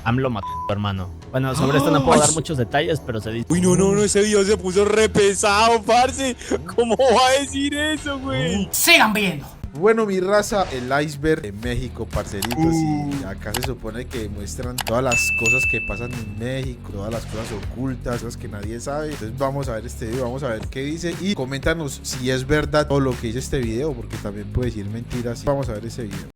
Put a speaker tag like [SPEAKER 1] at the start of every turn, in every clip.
[SPEAKER 1] AMLO mató a tu hermano. Bueno, sobre esto no puedo dar muchos detalles, pero se dice...
[SPEAKER 2] Uy, no, ese video se puso re pesado, parce. ¿Cómo va a decir eso, güey?
[SPEAKER 3] Sigan viendo.
[SPEAKER 4] Bueno, mi raza, el iceberg en México, parceritos, y acá se supone que muestran todas las cosas que pasan en México, todas las cosas ocultas, cosas que nadie sabe. Entonces vamos a ver este video, vamos a ver qué dice y coméntanos si es verdad todo lo que dice este video, porque también puede decir mentiras. Vamos a ver ese video.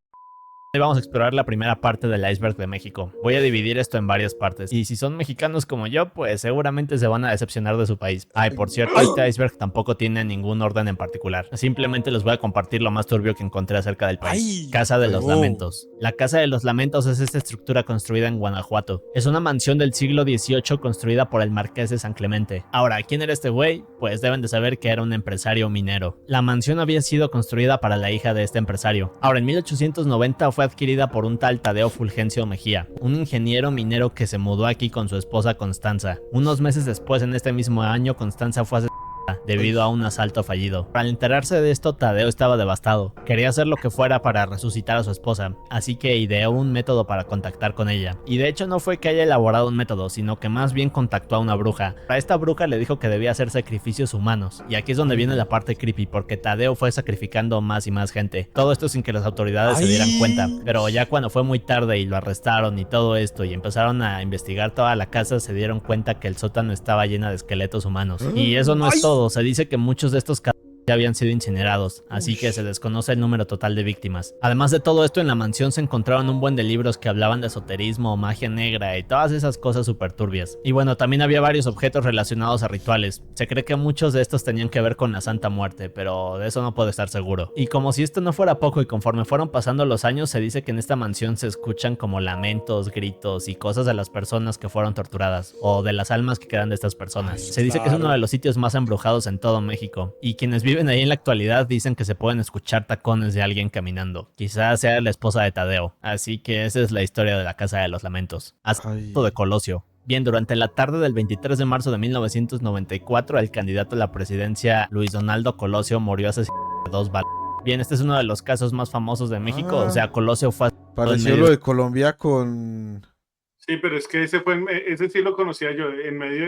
[SPEAKER 1] Hoy vamos a explorar la primera parte del iceberg de México. Voy a dividir esto en varias partes. Y si son mexicanos como yo, pues seguramente se van a decepcionar de su país. Ay, por cierto, este iceberg tampoco tiene ningún orden en particular. Simplemente les voy a compartir lo más turbio que encontré acerca del país. Casa de los Lamentos. La Casa de los Lamentos es esta estructura construida en Guanajuato. Es una mansión del siglo XVIII construida por el Marqués de San Clemente. Ahora, ¿quién era este güey? Pues deben de saber que era un empresario minero. La mansión había sido construida para la hija de este empresario. Ahora, en 1890 fue adquirida por un tal Tadeo Fulgencio Mejía, un ingeniero minero que se mudó aquí con su esposa Constanza. Unos meses después, en este mismo año, Constanza fue asesinada debido a un asalto fallido. Al enterarse de esto, Tadeo estaba devastado. Quería hacer lo que fuera para resucitar a su esposa, así que ideó un método para contactar con ella. Y de hecho no fue que haya elaborado un método, sino que más bien contactó a una bruja. A esta bruja le dijo que debía hacer sacrificios humanos. Y aquí es donde viene la parte creepy, porque Tadeo fue sacrificando más y más gente. Todo esto sin que las autoridades se dieran cuenta. Pero ya cuando fue muy tarde y lo arrestaron y todo esto, y empezaron a investigar toda la casa, se dieron cuenta que el sótano estaba lleno de esqueletos humanos. Y eso no es todo. Se dice que muchos de estos cadáveres ya habían sido incinerados, así que se desconoce el número total de víctimas. Además de todo esto, en la mansión se encontraron un buen de libros que hablaban de esoterismo, magia negra y todas esas cosas súper turbias. Y bueno, también había varios objetos relacionados a rituales. Se cree que muchos de estos tenían que ver con la Santa Muerte, pero de eso no puedo estar seguro. Y como si esto no fuera poco, y conforme fueron pasando los años, se dice que en esta mansión se escuchan como lamentos, gritos y cosas de las personas que fueron torturadas, o de las almas que quedan de estas personas. Se dice que es uno de los sitios más embrujados en todo México, y quienes viven ahí en la actualidad dicen que se pueden escuchar tacones de alguien caminando. Quizás sea la esposa de Tadeo. Así que esa es la historia de la Casa de los Lamentos. Asunto de Colosio. Bien, durante la tarde del 23 de marzo de 1994, el candidato a la presidencia Luis Donaldo Colosio murió asesinado de 2 balas. Bien, este es uno de los casos más famosos de México. O sea, Colosio fue
[SPEAKER 4] pareció lo de Colombia con...
[SPEAKER 5] Sí, pero es que ese sí lo conocía yo, en medio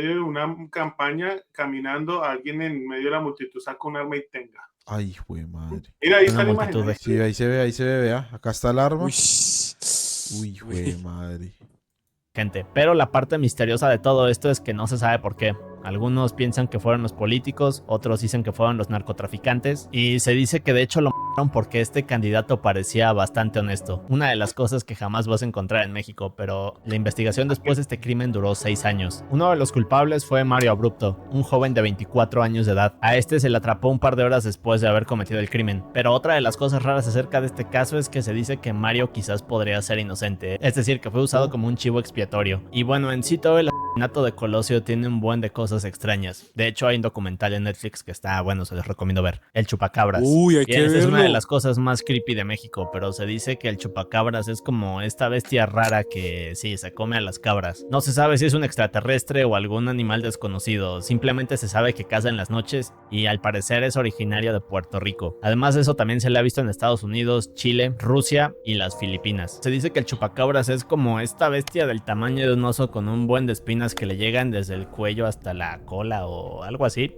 [SPEAKER 5] de una campaña, caminando, alguien en medio de la multitud saca un arma y tenga.
[SPEAKER 4] Ay, güey, madre.
[SPEAKER 5] Mira, ahí está la imagen.
[SPEAKER 4] Sí, ahí se ve, vea. Acá está el arma. Uy, güey, madre.
[SPEAKER 1] Gente, pero la parte misteriosa de todo esto es que no se sabe por qué. Algunos piensan que fueron los políticos, otros dicen que fueron los narcotraficantes, y se dice que de hecho lo mataron porque este candidato parecía bastante honesto. Una de las cosas que jamás vas a encontrar en México, pero la investigación después de este crimen duró 6 años. Uno de los culpables fue Mario Abrupto, un joven de 24 años de edad. A este se le atrapó un par de horas después de haber cometido el crimen. Pero otra de las cosas raras acerca de este caso es que se dice que Mario quizás podría ser inocente, es decir, que fue usado como un chivo expiatorio. Y bueno, en sí todo el asesinato de Colosio tiene un buen de cosas extrañas. De hecho, hay un documental en Netflix que está bueno, se les recomiendo ver. El Chupacabras.
[SPEAKER 2] Uy, hay que verlo.
[SPEAKER 1] Es una de las cosas más creepy de México, pero se dice que el Chupacabras es como esta bestia rara que sí, se come a las cabras. No se sabe si es un extraterrestre o algún animal desconocido, simplemente se sabe que caza en las noches y al parecer es originario de Puerto Rico. Además de eso, también se le ha visto en Estados Unidos, Chile, Rusia y las Filipinas. Se dice que el Chupacabras es como esta bestia del tamaño de un oso con un buen de espinas que le llegan desde el cuello hasta la cola o algo así.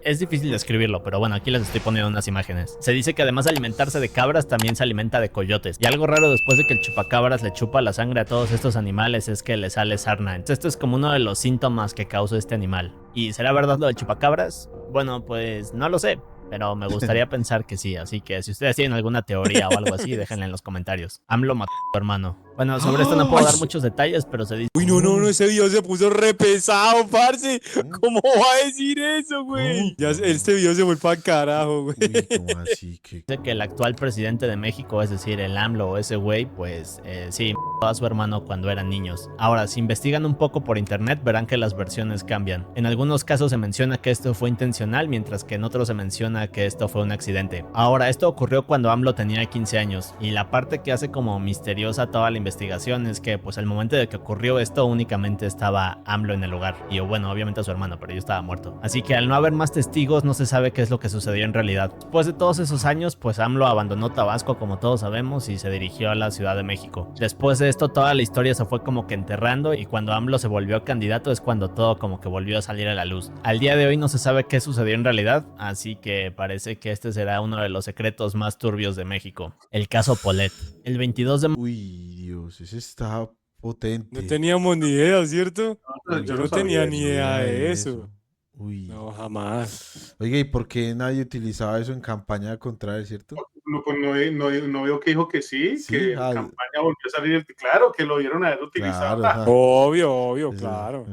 [SPEAKER 1] Es difícil describirlo, pero bueno, aquí les estoy poniendo unas imágenes. Se dice que además de alimentarse de cabras, también se alimenta de coyotes. Y algo raro después de que el chupacabras le chupa la sangre a todos estos animales es que le sale sarna. Entonces, esto es como uno de los síntomas que causa este animal. ¿Y será verdad lo del chupacabras? Bueno, pues no lo sé, pero me gustaría pensar que sí, así que si ustedes tienen alguna teoría o algo así, déjenla en los comentarios. AMLO mató a tu hermano. Bueno, sobre esto no puedo dar muchos detalles, pero se dice...
[SPEAKER 2] Uy, no, ese video se puso re pesado, parce. ¿Cómo va a decir eso, güey? Ya este video se fue para carajo, güey.
[SPEAKER 4] Uy, ¿cómo así?
[SPEAKER 1] Dice que el actual presidente de México, es decir, el AMLO o ese güey, pues sí, mató a su hermano cuando eran niños. Ahora, si investigan un poco por internet, verán que las versiones cambian. En algunos casos se menciona que esto fue intencional, mientras que en otros se menciona afirma que esto fue un accidente. Ahora, esto ocurrió cuando AMLO tenía 15 años, y la parte que hace como misteriosa toda la investigación es que pues al momento de que ocurrió esto únicamente estaba AMLO en el lugar, y bueno, obviamente a su hermano, pero yo estaba muerto. Así que al no haber más testigos no se sabe qué es lo que sucedió en realidad. Después de todos esos años, pues AMLO abandonó Tabasco como todos sabemos y se dirigió a la Ciudad de México. Después de esto toda la historia se fue como que enterrando, y cuando AMLO se volvió candidato es cuando todo como que volvió a salir a la luz. Al día de hoy no se sabe qué sucedió en realidad, así que parece que este será uno de los secretos más turbios de México. El caso Polet. El 22 de...
[SPEAKER 4] Uy, Dios, ese está potente.
[SPEAKER 2] No teníamos ni idea, ¿cierto?
[SPEAKER 4] Uy,
[SPEAKER 2] Yo no tenía ni idea de eso.
[SPEAKER 4] Uy.
[SPEAKER 2] No, jamás.
[SPEAKER 4] Oiga, ¿y por qué nadie utilizaba eso en campaña contra él, cierto?
[SPEAKER 5] No, pues no veo que dijo que sí,
[SPEAKER 4] Sí,
[SPEAKER 5] que en
[SPEAKER 4] ah,
[SPEAKER 5] campaña volvió a salir. Claro, que lo vieron haber utilizado.
[SPEAKER 4] Claro, ajá.
[SPEAKER 2] Obvio,
[SPEAKER 4] Eso.
[SPEAKER 2] claro.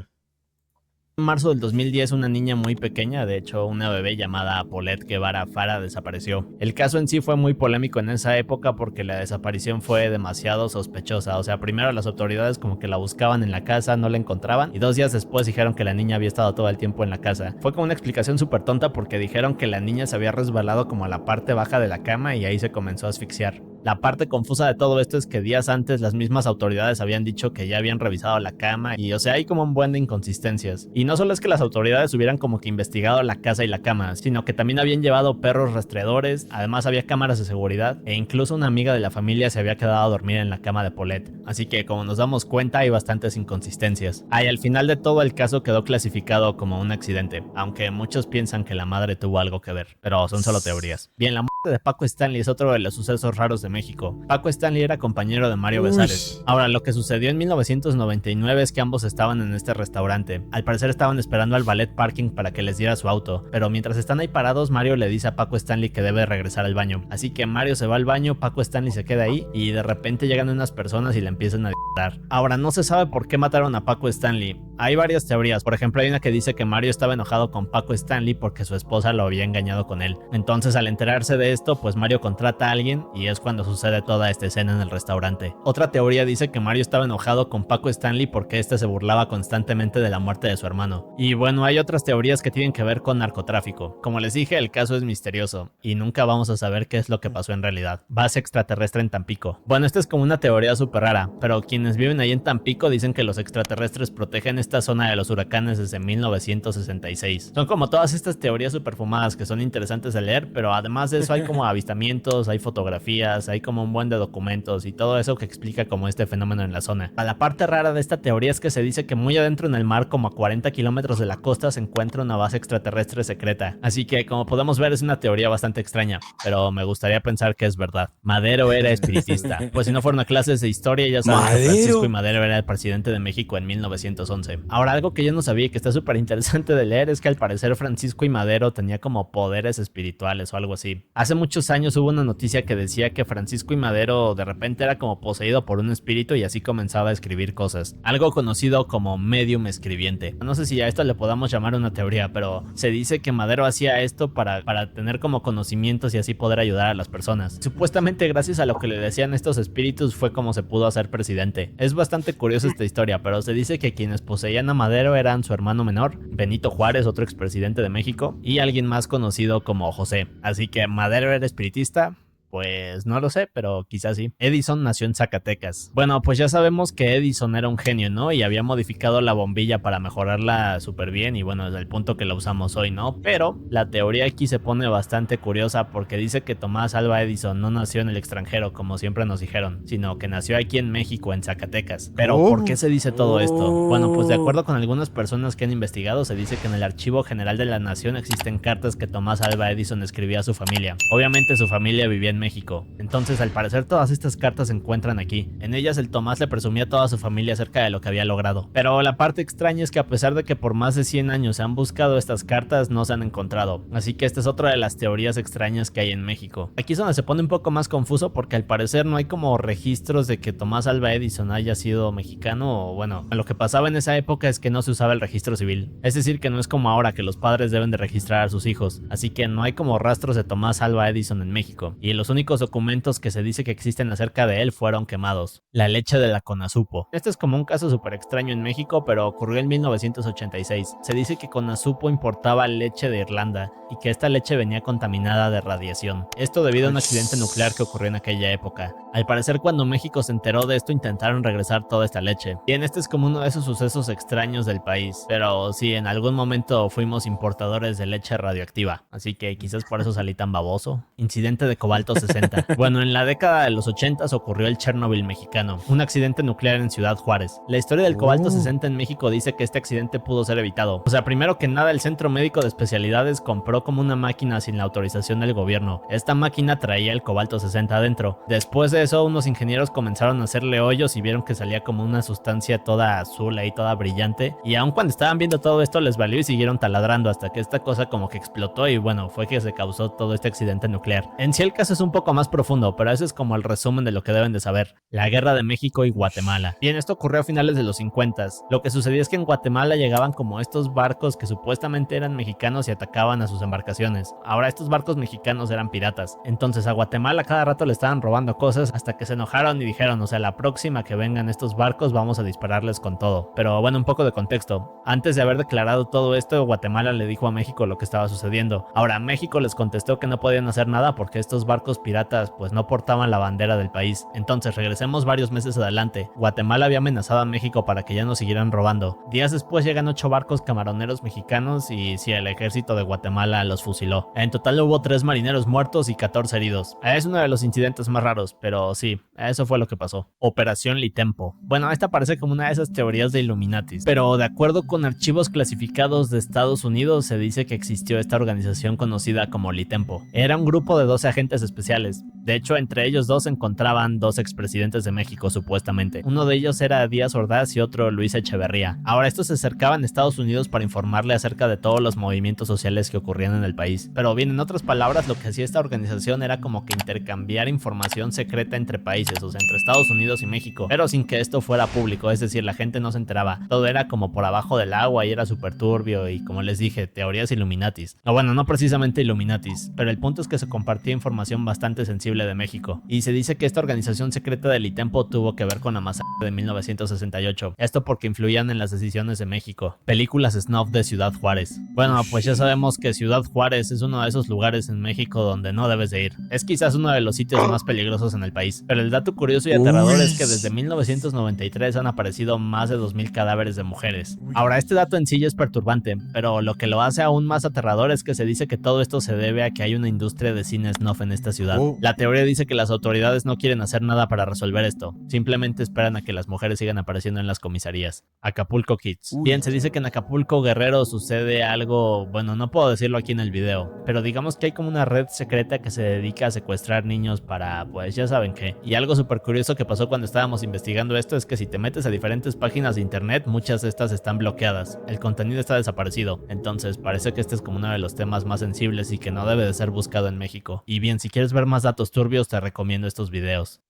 [SPEAKER 1] En marzo del 2010, una niña muy pequeña, de hecho una bebé llamada Paulette Guevara Fara, desapareció. El caso en sí fue muy polémico en esa época porque la desaparición fue demasiado sospechosa. O sea, primero las autoridades como que la buscaban en la casa, no la encontraban, y 2 días después dijeron que la niña había estado todo el tiempo en la casa. Fue como una explicación súper tonta porque dijeron que la niña se había resbalado como a la parte baja de la cama y ahí se comenzó a asfixiar. La parte confusa de todo esto es que días antes las mismas autoridades habían dicho que ya habían revisado la cama, y o sea, hay como un buen de inconsistencias. Y no solo es que las autoridades hubieran como que investigado la casa y la cama, sino que también habían llevado perros rastreadores, además había cámaras de seguridad, e incluso una amiga de la familia se había quedado a dormir en la cama de Paulette. Así que como nos damos cuenta hay bastantes inconsistencias. Y al final de todo el caso quedó clasificado como un accidente, aunque muchos piensan que la madre tuvo algo que ver, pero son solo teorías. Bien, la muerte de Paco Stanley es otro de los sucesos raros de México. Paco Stanley era compañero de Mario Besares. Ahora, lo que sucedió en 1999 es que ambos estaban en este restaurante. Al parecer estaban esperando al valet parking para que les diera su auto, pero mientras están ahí parados, Mario le dice a Paco Stanley que debe regresar al baño. Así que Mario se va al baño, Paco Stanley se queda ahí y de repente llegan unas personas y le empiezan a disparar. Ahora, no se sabe por qué mataron a Paco Stanley. Hay varias teorías. Por ejemplo, hay una que dice que Mario estaba enojado con Paco Stanley porque su esposa lo había engañado con él. Entonces, al enterarse de esto, pues Mario contrata a alguien y es cuando sucede toda esta escena en el restaurante. Otra teoría dice que Mario estaba enojado con Paco Stanley porque este se burlaba constantemente de la muerte de su hermano. Y bueno, hay otras teorías que tienen que ver con narcotráfico. Como les dije, el caso es misterioso y nunca vamos a saber qué es lo que pasó en realidad. Base extraterrestre en Tampico. Bueno, esta es como una teoría súper rara, pero quienes viven ahí en Tampico dicen que los extraterrestres protegen esta zona de los huracanes desde 1966. Son como todas estas teorías súper fumadas que son interesantes de leer, pero además de eso hay como avistamientos, hay fotografías, hay como un buen de documentos y todo eso que explica como este fenómeno en la zona. La parte rara de esta teoría es que se dice que muy adentro en el mar, como a 40 kilómetros de la costa, se encuentra una base extraterrestre secreta. Así que como podemos ver es una teoría bastante extraña, pero me gustaría pensar que es verdad. Madero era espiritista. Pues si no fueron a clases de historia ya saben que Francisco y Madero era el presidente de México en 1911. Ahora, algo que yo no sabía y que está súper interesante de leer es que al parecer Francisco y Madero tenía como poderes espirituales o algo así. Hace muchos años hubo una noticia que decía que Francisco y Madero de repente era como poseído por un espíritu y así comenzaba a escribir cosas. Algo conocido como medium escribiente. No sé si a esto le podamos llamar una teoría, pero se dice que Madero hacía esto para tener como conocimientos y así poder ayudar a las personas. Supuestamente gracias a lo que le decían estos espíritus fue como se pudo hacer presidente. Es bastante curiosa esta historia, pero se dice que quienes poseían a Madero eran su hermano menor, Benito Juárez, otro expresidente de México, y alguien más conocido como José. Así que Madero era espiritista. Pues no lo sé, pero quizás sí. Edison nació en Zacatecas. Bueno, pues ya sabemos que Edison era un genio, ¿no? Y había modificado la bombilla para mejorarla súper bien y bueno, desde el punto que la usamos hoy, ¿no? Pero la teoría aquí se pone bastante curiosa porque dice que Tomás Alva Edison no nació en el extranjero, como siempre nos dijeron, sino que nació aquí en México, en Zacatecas. Pero ¿por qué se dice todo esto? Bueno, pues de acuerdo con algunas personas que han investigado, se dice que en el Archivo General de la Nación existen cartas que Tomás Alva Edison escribía a su familia. Obviamente su familia vivía en México. Entonces, al parecer, todas estas cartas se encuentran aquí. En ellas, el Tomás le presumía a toda su familia acerca de lo que había logrado. Pero la parte extraña es que a pesar de que por más de 100 años se han buscado estas cartas, no se han encontrado. Así que esta es otra de las teorías extrañas que hay en México. Aquí es donde se pone un poco más confuso porque al parecer no hay como registros de que Tomás Alva Edison haya sido mexicano o bueno, lo que pasaba en esa época es que no se usaba el registro civil. Es decir, que no es como ahora que los padres deben de registrar a sus hijos. Así que no hay como rastros de Tomás Alva Edison en México. Y los los únicos documentos que se dice que existen acerca de él fueron quemados. La leche de la Conasupo. Este es como un caso súper extraño en México, pero ocurrió en 1986. Se dice que Conasupo importaba leche de Irlanda y que esta leche venía contaminada de radiación. Esto debido a un accidente nuclear que ocurrió en aquella época. Al parecer, cuando México se enteró de esto, intentaron regresar toda esta leche. Bien, este es como uno de esos sucesos extraños del país, pero sí, en algún momento fuimos importadores de leche radioactiva, así que quizás por eso salí tan baboso. Incidente de cobalto 60. Bueno, en la década de los 80s ocurrió el Chernobyl mexicano, un accidente nuclear en Ciudad Juárez. La historia del cobalto 60 en México dice que este accidente pudo ser evitado. O sea, primero que nada, el Centro Médico de Especialidades compró como una máquina sin la autorización del gobierno. Esta máquina traía el cobalto 60 adentro. Después de eso, unos ingenieros comenzaron a hacerle hoyos y vieron que salía como una sustancia toda azul ahí, toda brillante. Y aun cuando estaban viendo todo esto, les valió y siguieron taladrando hasta que esta cosa como que explotó y bueno, fue que se causó todo este accidente nuclear. En sí el caso es un poco más profundo, pero eso es como el resumen de lo que deben de saber. La guerra de México y Guatemala. Bien, esto ocurrió a finales de los 50s. Lo que sucedía es que en Guatemala llegaban como estos barcos que supuestamente eran mexicanos y atacaban a sus embarcaciones. Ahora estos barcos mexicanos eran piratas. Entonces a Guatemala cada rato le estaban robando cosas hasta que se enojaron y dijeron, o sea, la próxima que vengan estos barcos vamos a dispararles con todo. Pero bueno, un poco de contexto. Antes de haber declarado todo esto, Guatemala le dijo a México lo que estaba sucediendo. Ahora México les contestó que no podían hacer nada porque estos barcos piratas pues no portaban la bandera del país. Entonces regresemos varios meses adelante. Guatemala había amenazado a México para que ya no siguieran robando. Días después llegan 8 barcos camaroneros mexicanos y sí, el ejército de Guatemala los fusiló. En total hubo 3 marineros muertos y 14 heridos. Es uno de los incidentes más raros, pero sí, eso fue lo que pasó. Operación Litempo. Bueno, esta parece como una de esas teorías de Illuminatis, pero de acuerdo con archivos clasificados de Estados Unidos se dice que existió esta organización conocida como Litempo. Era un grupo de 12 agentes especiales. De hecho, entre ellos dos se encontraban 2 expresidentes de México supuestamente. Uno de ellos era Díaz Ordaz y otro Luis Echeverría. Ahora estos se acercaban a Estados Unidos para informarle acerca de todos los movimientos sociales que ocurrían en el país. Pero bien, en otras palabras, lo que hacía esta organización era como que intercambiar información secreta entre países, o sea, entre Estados Unidos y México, pero sin que esto fuera público, es decir, la gente no se enteraba. Todo era como por abajo del agua y era súper turbio y, como les dije, teorías Illuminatis. O bueno, no precisamente Illuminatis, pero el punto es que se compartía información bastante sensible de México. Y se dice que esta organización secreta del Litempo tuvo que ver con la masacre de 1968. Esto porque influían en las decisiones de México. Películas snuff de Ciudad Juárez. Bueno, pues ya sabemos que Ciudad Juárez es uno de esos lugares en México donde no debes de ir. Es quizás uno de los sitios más peligrosos en el país. Pero el dato curioso y aterrador es que desde 1993 han aparecido más de 2000 cadáveres de mujeres. Ahora, este dato en sí ya es perturbante, pero lo que lo hace aún más aterrador es que se dice que todo esto se debe a que hay una industria de cine snuff en esta ciudad. La teoría dice que las autoridades no quieren hacer nada para resolver esto, simplemente esperan a que las mujeres sigan apareciendo en las comisarías. Acapulco Kids. Bien, se dice que en Acapulco, Guerrero, sucede algo, bueno, no puedo decirlo aquí en el video, pero digamos que hay como una red secreta que se dedica a secuestrar niños para, pues ya saben qué. Y algo súper curioso que pasó cuando estábamos investigando esto es que si te metes a diferentes páginas de internet, muchas de estas están bloqueadas. El contenido está desaparecido. Entonces parece que este es como uno de los temas más sensibles y que no debe de ser buscado en México. Y bien, si quieres ver más datos turbios, te recomiendo estos videos.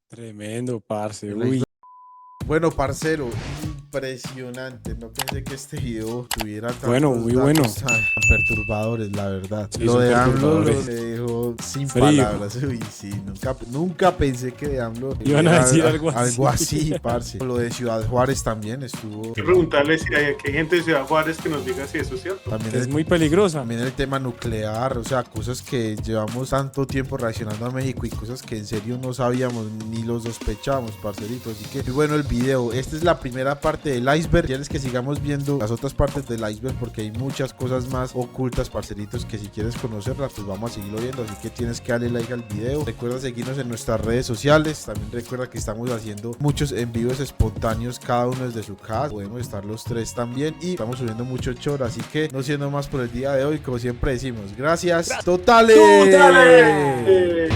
[SPEAKER 2] Tremendo, parce. Uy.
[SPEAKER 4] Bueno, parcero, impresionante. No pensé que este video tuviera tantos
[SPEAKER 2] Muy
[SPEAKER 4] datos
[SPEAKER 2] bueno.
[SPEAKER 4] tan perturbadores, la verdad.
[SPEAKER 2] Sí,
[SPEAKER 4] Lo
[SPEAKER 2] son
[SPEAKER 4] de AMLO
[SPEAKER 2] perturbadores.
[SPEAKER 4] me dejó sin
[SPEAKER 2] Frío.
[SPEAKER 4] palabras. Uy, sí, nunca pensé que de AMLO
[SPEAKER 2] Iban a
[SPEAKER 4] era
[SPEAKER 2] decir algo así.
[SPEAKER 4] Algo así, parce. Lo de Ciudad Juárez también estuvo.
[SPEAKER 5] Hay que preguntarle si hay gente de Ciudad Juárez que nos diga si eso es cierto.
[SPEAKER 4] También
[SPEAKER 2] Es muy peligrosa.
[SPEAKER 4] También el tema nuclear, o sea, cosas que llevamos tanto tiempo reaccionando a México y cosas que en serio no sabíamos ni los sospechábamos, parcerito. Así que, muy bueno el video. Esta es la primera parte del iceberg. Quieres que sigamos viendo las otras partes del iceberg porque hay muchas cosas más ocultas, parceritos, que si quieres conocerlas, pues vamos a seguirlo viendo. Así que tienes que darle like al video. Recuerda seguirnos en nuestras redes sociales. También recuerda que estamos haciendo muchos envíos espontáneos, cada uno desde su casa. Podemos estar los 3 también. Y estamos subiendo mucho choro. Así que no siendo más por el día de hoy, como siempre decimos, gracias totales.
[SPEAKER 5] ¡Totales!